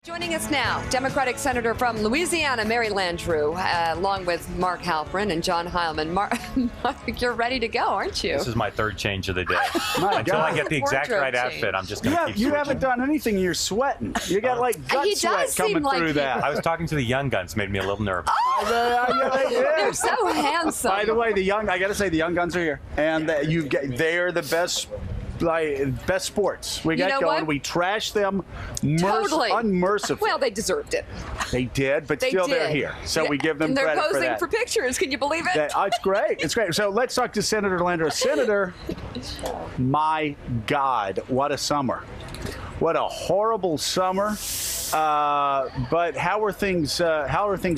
Joining us now, Democratic Senator from Louisiana, Mary Landrieu, along with Mark Halperin and John Heilman. Mark, you're ready to go, aren't you? This is my third change of the day. Until I get the exact right outfit, I'm just going to keep You switching. haven't done anything. You're sweating. You got like gut sweat coming through that. I was talking to the young guns, made me a little nervous. They're so handsome. By the way, I got to say, the young guns are here, and they're the best. Best sports. We got going. What? We trashed them unmercifully. Well, they deserved it. They did, but still they're here. So we give them credit for that. They're posing for pictures. Can you believe it? It's great. It's great. So let's talk to Senator Landrieu. Senator, my God, what a summer. What a horrible summer. But how are things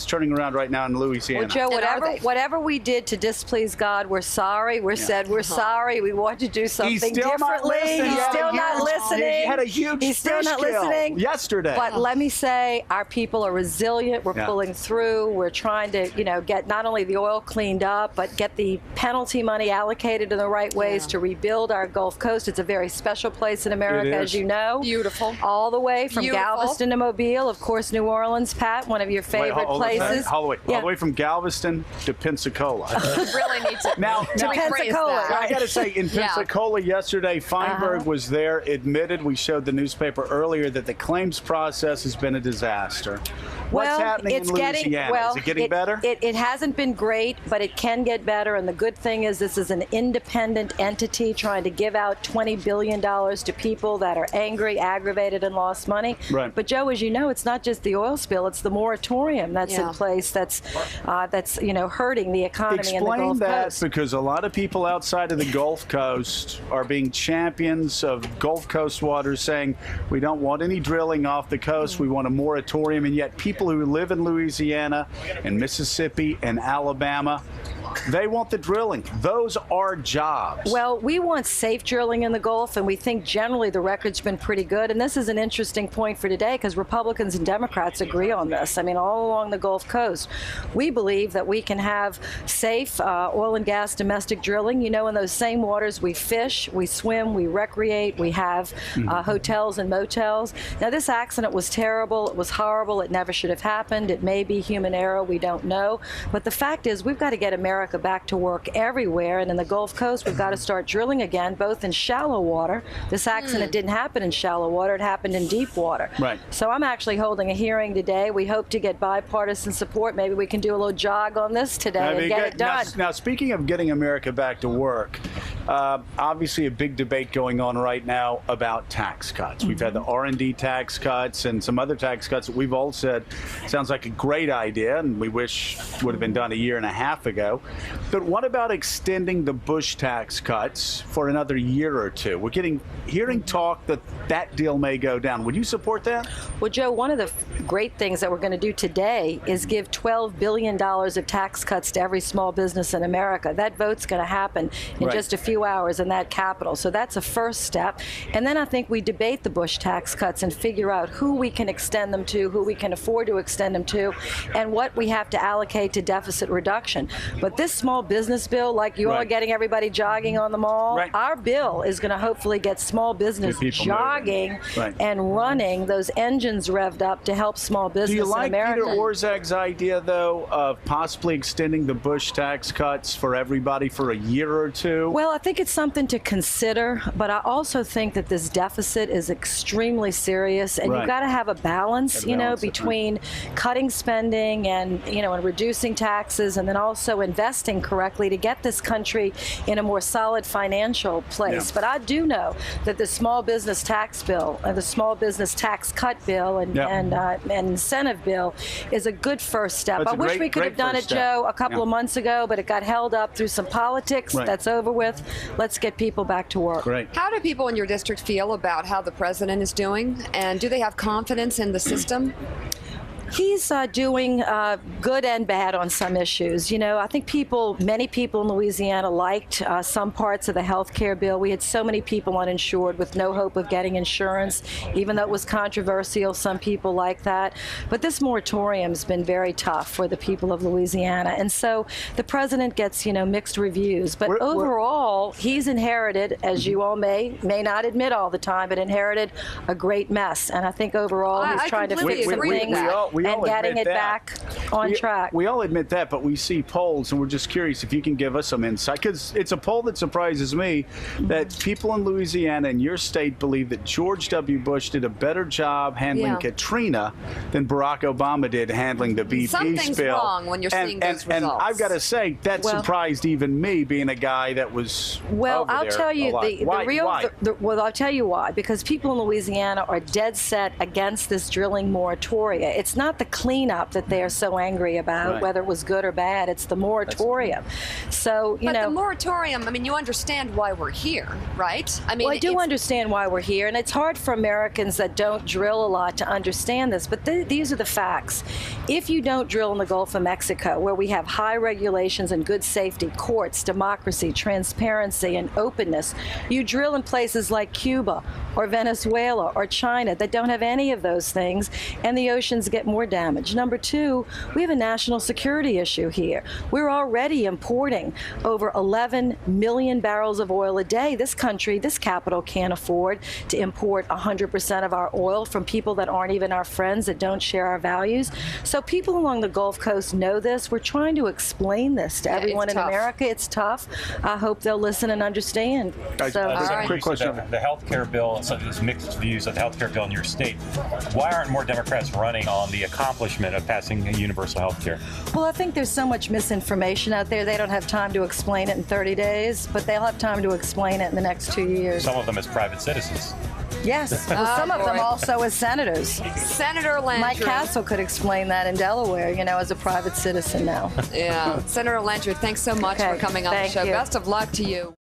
turning around right now in Louisiana? Well, Joe, whatever we did to displease God, we're sorry. We're sorry. We want to do something differently. He's still not listening. He had a huge He's still not listening yesterday. But let me say, our people are resilient. We're pulling through. We're trying to, get not only the oil cleaned up, but get the penalty money allocated in the right ways to rebuild our Gulf Coast. It's a very special place in America, as you know. Beautiful. All the way from Galveston to Mobile, of course, New Orleans, Pat, one of your favorite places. All the way from Galveston to Pensacola. You really need to. Now to Pensacola. I got to say, in Pensacola yesterday, Feinberg was there, admitted, we showed the newspaper earlier, that the claims process has been a disaster. What's happening in Louisiana? Is it getting better? It hasn't been great, but it can get better. And the good thing is this is an independent entity trying to give out $20 billion to people that are angry, aggravated, and lost money. Right. But Joe, as you know, it's not just the oil spill; it's the moratorium that's in place. That's hurting the economy in the Gulf Coast. Explain that, because a lot of people outside of the Gulf Coast are being champions of Gulf Coast waters, saying we don't want any drilling off the coast. We want a moratorium, and yet people who live in Louisiana and Mississippi and Alabama, they want the drilling. Those are jobs. Well, we want safe drilling in the Gulf, and we think generally the record's been pretty good. And this is an interesting point for today because Republicans and Democrats agree on this. I mean, all along the Gulf Coast, we believe that we can have safe oil and gas domestic drilling. In those same waters we fish, we swim, we recreate, we have hotels and motels. Now, this accident was terrible. It was horrible. It never should have happened. It may be human error. We don't know. But the fact is, we've got to get America back to work everywhere, and in the Gulf Coast we've got to start drilling again, both in shallow water. This accident didn't happen in shallow water, it happened in deep water. Right. So I'm actually holding a hearing today. We hope to get bipartisan support. Maybe we can do a little jog on this today and get it done. Now, speaking of getting America back to work, obviously a big debate going on right now about tax cuts. We've had the R&D tax cuts and some other tax cuts that we've all said sounds like a great idea, and we wish would have been done a year and a half ago. But what about extending the Bush tax cuts for another year or two? We're hearing talk that deal may go down. Would you support that? Well, Joe, one of the great things that we're going to do today is give $12 billion of tax cuts to every small business in America. That vote's going to happen in just a few hours in that Capitol. So that's a first step. And then I think we debate the Bush tax cuts and figure out who we can extend them to, who we can afford to extend them to, and what we have to allocate to deficit reduction. But this small business bill, like you all are getting everybody jogging on the mall, our bill is going to hopefully get small business jogging and running, those engines revved up to help small business in America. Do you like Peter Orszag's idea, though, of possibly extending the Bush tax cuts for everybody for a year or two? Well, I think it's something to consider, but I also think that this deficit is extremely serious, and you've got to have a balance, between cutting spending and, and reducing taxes, and then also investing correctly to get this country in a more solid financial place. But I do know that the small business tax bill, the small business tax cut bill, and incentive bill is a good first step. I wish we could have done it, Joe, a couple of months ago, but it got held up through some politics. That's over with. Let's get people back to work. How do people in your district feel about how the president is doing, and do they have confidence in the system? He's doing good and bad on some issues. You know, I think many people in Louisiana liked some parts of the health care bill. We had so many people uninsured with no hope of getting insurance, even though it was controversial. Some people like that. But this moratorium's been very tough for the people of Louisiana. And so the president gets, mixed reviews. But overall, he's inherited, as you all may not admit all the time, but inherited a great mess. And I think overall he's trying to fix some things and getting it back on track. We all admit that, but we see polls, and we're just curious if you can give us some insight, because it's a poll that surprises me that people in Louisiana and your state believe that George W. Bush did a better job handling Katrina than Barack Obama did handling the BP Something's spill. Wrong when you're seeing those results. And I've got to say, that surprised even me, being a guy that was I'll tell you why? I'll tell you why. Because people in Louisiana are dead set against this drilling moratoria. It's not the cleanup that they're so angry about, whether it was good or bad. It's the moratorium. So, But the moratorium, I mean, you understand why we're here, right? I mean, I do understand why we're here, and it's hard for Americans that don't drill a lot to understand this, but these are the facts. If you don't drill in the Gulf of Mexico, where we have high regulations and good safety, courts, democracy, transparency, and openness, you drill in places like Cuba or Venezuela or China that don't have any of those things, and the oceans get more damage. Number two, we have a national security issue here. We're already importing over 11 million barrels of oil a day. This country, this capital, can't afford to import 100% of our oil from people that aren't even our friends, that don't share our values. So people along the Gulf Coast know this. We're trying to explain this to everyone in America. It's tough. I hope they'll listen and understand. Quick question. The health care bill, so there's mixed views of the health care bill in your state. Why aren't more Democrats running on the accomplishment of passing universal health care? Well, I think there's so much misinformation out there. They don't have time to explain it in 30 days, but they'll have time to explain it in the next 2 years. Some of them as private citizens. Yes, some of them also as senators. Senator Landrieu. Mike Castle could explain that in Delaware, as a private citizen now. Yeah. Senator Landrieu, thanks so much for coming on the show. You. Best of luck to you.